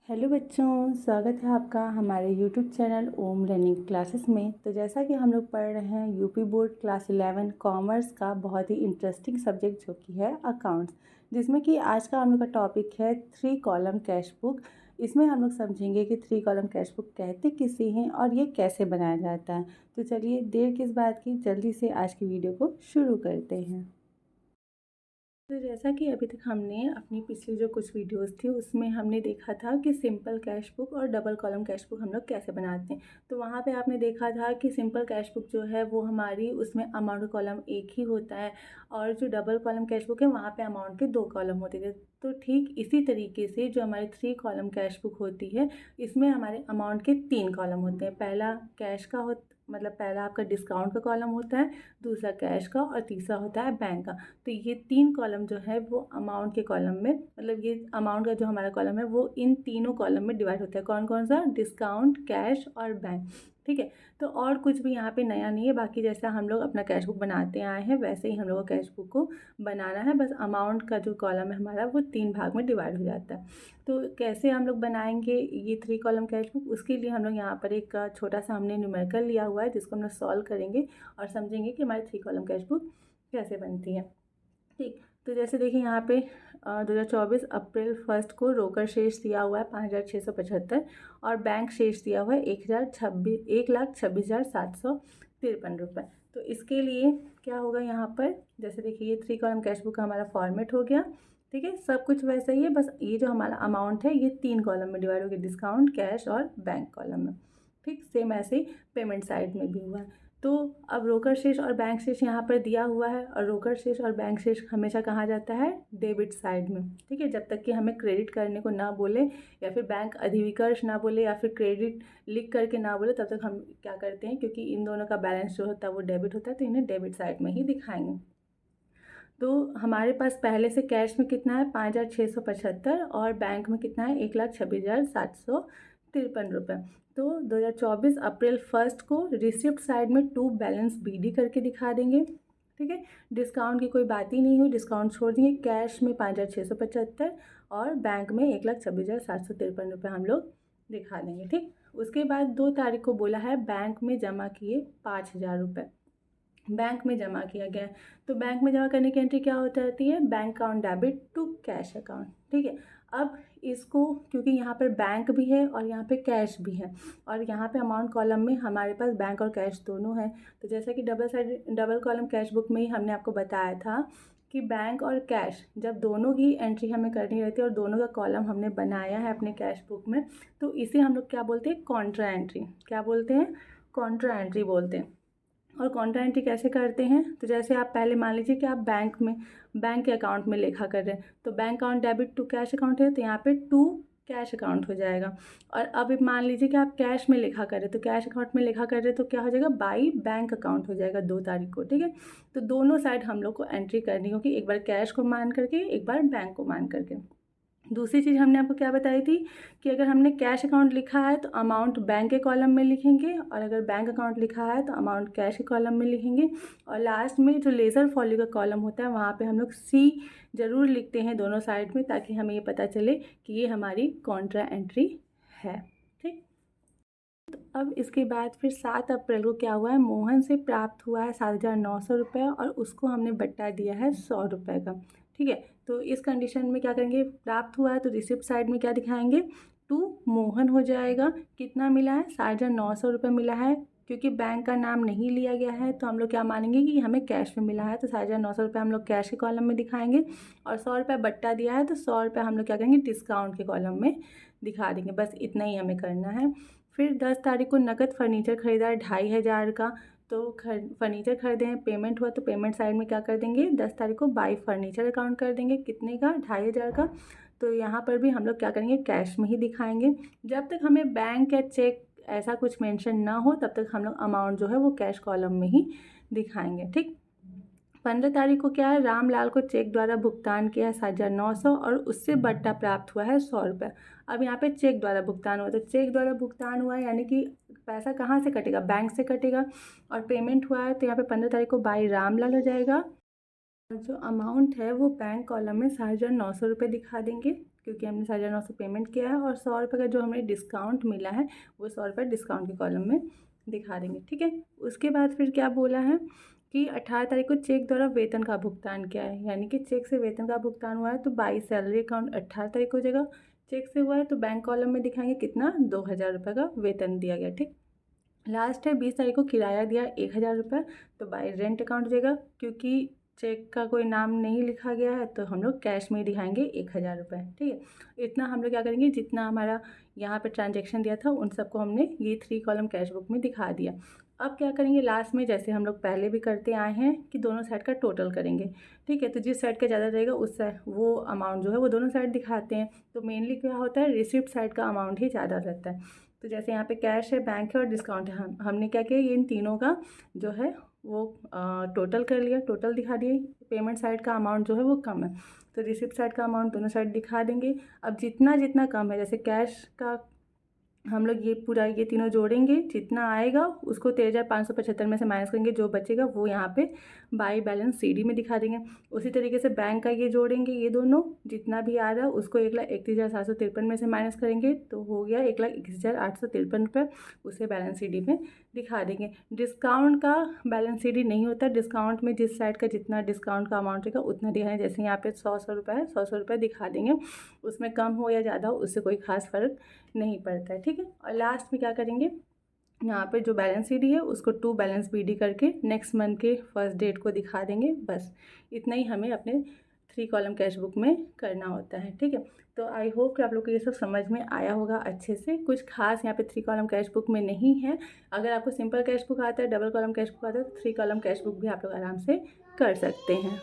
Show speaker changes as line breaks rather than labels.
Hello बच्चों, स्वागत है आपका हमारे यूट्यूब चैनल ओम लर्निंग क्लासेस में। तो जैसा कि हम लोग पढ़ रहे हैं यूपी बोर्ड क्लास 11 कॉमर्स का बहुत ही इंटरेस्टिंग सब्जेक्ट जो कि है अकाउंट्स, जिसमें कि आज का हम लोग का टॉपिक है 3 कॉलम कैश बुक। इसमें हम लोग समझेंगे कि 3 कॉलम कैश बुक कहते किसे हैं और ये कैसे बनाया जाता है। तो चलिए देर किस बात की, जल्दी से आज की वीडियो को शुरू करते हैं। तो जैसा कि अभी तक हमने अपनी पिछली जो कुछ वीडियोस थी उसमें हमने देखा था कि सिंपल कैश बुक और डबल कॉलम कैश बुक हम लोग कैसे बनाते हैं। तो वहाँ पे आपने देखा था कि सिंपल कैश बुक जो है वो हमारी उसमें अमाउंट कॉलम एक ही होता है और जो डबल कॉलम कैश बुक है वहाँ पे अमाउंट के 2 कॉलम होते थे। तो ठीक इसी तरीके से जो हमारी 3 कॉलम कैश बुक होती है इसमें हमारे अमाउंट के 3 कॉलम होते हैं। पहला कैश का मतलब पहला आपका डिस्काउंट का कॉलम होता है, दूसरा कैश का और तीसरा होता है बैंक का। तो ये 3 कॉलम जो है वो अमाउंट के कॉलम में, मतलब ये अमाउंट का जो हमारा कॉलम है वो इन तीनों कॉलम में डिवाइड होता है। कौन कौन सा? डिस्काउंट, कैश और बैंक। ठीक है, तो और कुछ भी यहाँ पे नया नहीं है। बाकी जैसा हम लोग अपना कैश बुक बनाते आए हैं वैसे ही हम लोग को कैश बुक को बनाना है। बस अमाउंट का जो कॉलम है हमारा वो 3 भाग में डिवाइड हो जाता है। तो कैसे हम लोग बनाएंगे ये 3 कॉलम कैश बुक, उसके लिए हम लोग यहाँ पर एक छोटा सा हमने न्यूमेरिकल लिया हुआ है जिसको हम लोग सॉल्व करेंगे और समझेंगे कि हमारी 3 कॉलम कैश बुक कैसे बनती है। ठीक, तो जैसे देखिए यहाँ पे 2024 अप्रैल 1 को रोकड़ शेष दिया हुआ है 5,675 और बैंक शेष दिया हुआ है 1,26,753 रुपये। तो इसके लिए क्या होगा यहाँ पर, जैसे देखिए ये 3 कॉलम कैश बुक का हमारा फॉर्मेट हो गया। ठीक है, सब कुछ वैसा ही है, बस ये जो हमारा अमाउंट है ये 3 कॉलम में डिवाइड हो गया, डिस्काउंट, कैश और बैंक कॉलम में। ठीक, सेम ऐसे ही पेमेंट साइड में भी हुआ है। तो अब रोकड़ शेष और बैंक शेष यहाँ पर दिया हुआ है और रोकड़ शेष और बैंक शेष हमेशा कहा जाता है डेबिट साइड में। ठीक है, जब तक कि हमें क्रेडिट करने को ना बोले या फिर बैंक अधिविकर्ष ना बोले या फिर क्रेडिट लिख करके ना बोले तब तक हम क्या करते हैं, क्योंकि इन दोनों का बैलेंस जो होता है वो डेबिट होता है तो इन्हें डेबिट साइड में ही दिखाएंगे। तो हमारे पास पहले से कैश में कितना है 5,675 और बैंक में कितना है 1,26,753 रुपये। तो 2024 अप्रैल 1 को रिसिप्ट साइड में टू बैलेंस BD करके दिखा देंगे। ठीक है, डिस्काउंट की कोई बात ही नहीं हुई, डिस्काउंट छोड़ देंगे। कैश में 5,675 और बैंक में 1,26,753 रुपये हम लोग दिखा देंगे। ठीक, उसके बाद 2 तारीख को बोला है बैंक में जमा किए 5,000 रुपये, बैंक में जमा किया गया। तो बैंक में जमा करने की एंट्री क्या होती रहती है, bank account debit to cash account. ठीक है, अब इसको क्योंकि यहाँ पर बैंक भी है और यहाँ पे कैश भी है और यहाँ पे अमाउंट कॉलम में हमारे पास बैंक और कैश दोनों है। तो जैसा कि डबल कॉलम कैश बुक में ही हमने आपको बताया था कि बैंक और कैश जब दोनों की एंट्री हमें करनी रहती है और दोनों का कॉलम हमने बनाया है अपने कैश बुक में, तो इसे हम लोग क्या बोलते हैं, कॉन्ट्रा एंट्री। क्या बोलते हैं? कॉन्ट्रा एंट्री बोलते हैं। और कॉन्ट्रा एंट्री कैसे करते हैं, तो जैसे आप पहले मान लीजिए कि आप बैंक के अकाउंट में लेखा कर रहे हैं तो bank account debit to cash account है तो यहाँ पे टू कैश अकाउंट हो जाएगा। और अब मान लीजिए कि आप कैश में लेखा कर रहे हैं तो कैश अकाउंट में लेखा कर रहे हैं तो क्या हो जाएगा, बाई बैंक अकाउंट हो जाएगा 2 तारीख को। ठीक है, तो दोनों साइड हम लोग को एंट्री करनी होगी, एक बार कैश को मान करके एक बार बैंक को मान करके। दूसरी चीज़ हमने आपको क्या बताई थी कि अगर हमने कैश अकाउंट लिखा है तो अमाउंट बैंक के कॉलम में लिखेंगे और अगर बैंक अकाउंट लिखा है तो अमाउंट कैश के कॉलम में लिखेंगे। और लास्ट में जो लेज़र फॉलो का कॉलम होता है वहाँ पे हम लोग C ज़रूर लिखते हैं दोनों साइड में, ताकि हमें ये पता चले कि ये हमारी कॉन्ट्रा एंट्री है। ठीक, तो अब इसके बाद फिर 7 अप्रैल को क्या हुआ है, मोहन से प्राप्त हुआ है 7,900 रुपये और उसको हमने बट्टा दिया है 100 रुपये का। ठीक है, तो इस कंडीशन में क्या करेंगे, प्राप्त हुआ है तो रिसिप्ट साइड में क्या दिखाएंगे, टू मोहन हो जाएगा। कितना मिला है, 7,900 रुपये मिला है। क्योंकि बैंक का नाम नहीं लिया गया है तो हम लोग क्या मानेंगे कि हमें कैश में मिला है, तो 7,900 रुपये हम लोग कैश के कॉलम में दिखाएंगे और 100 रुपये बट्टा दिया है तो 100 रुपये हम लोग क्या करेंगे, डिस्काउंट के कॉलम में दिखा देंगे। बस इतना ही हमें करना है। फिर 10 तारीख को नकद फर्नीचर खरीदा है 2,500 का, तो फर्नीचर खरीदे हैं, पेमेंट हुआ तो पेमेंट साइड में क्या कर देंगे, 10 तारीख को बाई फर्नीचर अकाउंट कर देंगे। कितने का, 2,500 का। तो यहाँ पर भी हम लोग क्या करेंगे, कैश में ही दिखाएंगे। जब तक हमें बैंक या चेक ऐसा कुछ मेंशन ना हो तब तक हम लोग अमाउंट जो है वो कैश कॉलम में ही दिखाएंगे। ठीक, 15 तारीख को क्या है, रामलाल को चेक द्वारा भुगतान किया है 7,900 और उससे बट्टा प्राप्त हुआ है 100 रुपये। अब यहाँ पे चेक द्वारा भुगतान हुआ तो चेक द्वारा भुगतान हुआ है यानी कि पैसा कहाँ से कटेगा, बैंक से कटेगा। और पेमेंट हुआ है तो यहाँ पे 15 तारीख को बाई रामलाल हो जाएगा। जो अमाउंट है वो बैंक कॉलम में 7,900 रुपये दिखा देंगे। क्योंकि हमने 9,500 पेमेंट किया है, और 100 रुपये का जो हमें डिस्काउंट मिला है वो 100 रुपये डिस्काउंट के कॉलम में दिखा देंगे, ठीक है। उसके बाद फिर क्या बोला है कि 18 तारीख को चेक द्वारा वेतन का भुगतान किया है, यानी कि चेक से वेतन का भुगतान हुआ है तो बाई सैलरी अकाउंट 18 तारीख को हो जाएगा। चेक से हुआ है तो बैंक कॉलम में दिखाएंगे कितना, 2,000 रुपये का वेतन दिया गया, ठीक। लास्ट है 20 तारीख को किराया दिया 1,000 रुपये, तो बाई रेंट अकाउंट हो जाएगा। क्योंकि चेक का कोई नाम नहीं लिखा गया है तो हम लोग कैश में ही दिखाएंगे 1,000 रुपये, ठीक है। इतना हम लोग क्या करेंगे, जितना हमारा यहाँ पे ट्रांजेक्शन दिया था उन सबको हमने ये 3 कॉलम कैश बुक में दिखा दिया। अब क्या करेंगे लास्ट में, जैसे हम लोग पहले भी करते आए हैं कि दोनों साइड का टोटल करेंगे, ठीक है। तो जिस साइड का ज़्यादा रहेगा उस साइड वो अमाउंट जो है वो दोनों साइड दिखाते हैं। तो मेनली क्या होता है, रिसिप्ट साइड का अमाउंट ही ज़्यादा रहता है। तो जैसे यहाँ पे कैश है, बैंक है और डिस्काउंट है, हमने क्या किया, इन तीनों का जो है वो टोटल कर लिया, टोटल दिखा दिए। पेमेंट साइड का अमाउंट जो है वो कम है तो रिसिप्ट साइड का अमाउंट दोनों साइड दिखा देंगे। अब जितना जितना कम है, जैसे कैश का हम लोग ये पूरा ये तीनों जोड़ेंगे, जितना आएगा उसको 13,575 में से माइनस करेंगे, जो बचेगा वो यहाँ पे बाई बैलेंस सीडी में दिखा देंगे। उसी तरीके से बैंक का ये जोड़ेंगे, ये दोनों जितना भी आ रहा है उसको 1,31,753 में से माइनस करेंगे तो हो गया 1,21,853 रुपये, उसे बैलेंस सीडी में दिखा देंगे। डिस्काउंट का बैलेंस सीडी नहीं होता, डिस्काउंट में जिस साइड का जितना डिस्काउंट का अमाउंट रहेगा उतना दिखाएंगे। जैसे यहाँ पे 100 रुपये है, 100 रुपये दिखा देंगे, उसमें कम हो या ज़्यादा हो उससे कोई खास फ़र्क नहीं पड़ता है, ठीक है। और लास्ट में क्या करेंगे, यहाँ पे जो बैलेंस सीडी है उसको 2 बैलेंस बीडी करके नेक्स्ट मंथ के फर्स्ट डेट को दिखा देंगे। बस इतना ही हमें अपने 3 कॉलम कैश बुक में करना होता है, ठीक है। तो आई होप कि आप लोग को ये सब समझ में आया होगा अच्छे से। कुछ खास यहाँ पे 3 कॉलम कैश बुक में नहीं है। अगर आपको सिंपल कैश बुक आता है, डबल कॉलम कैश बुक आता है तो 3 कॉलम कैश बुक भी आप लोग आराम से कर सकते हैं।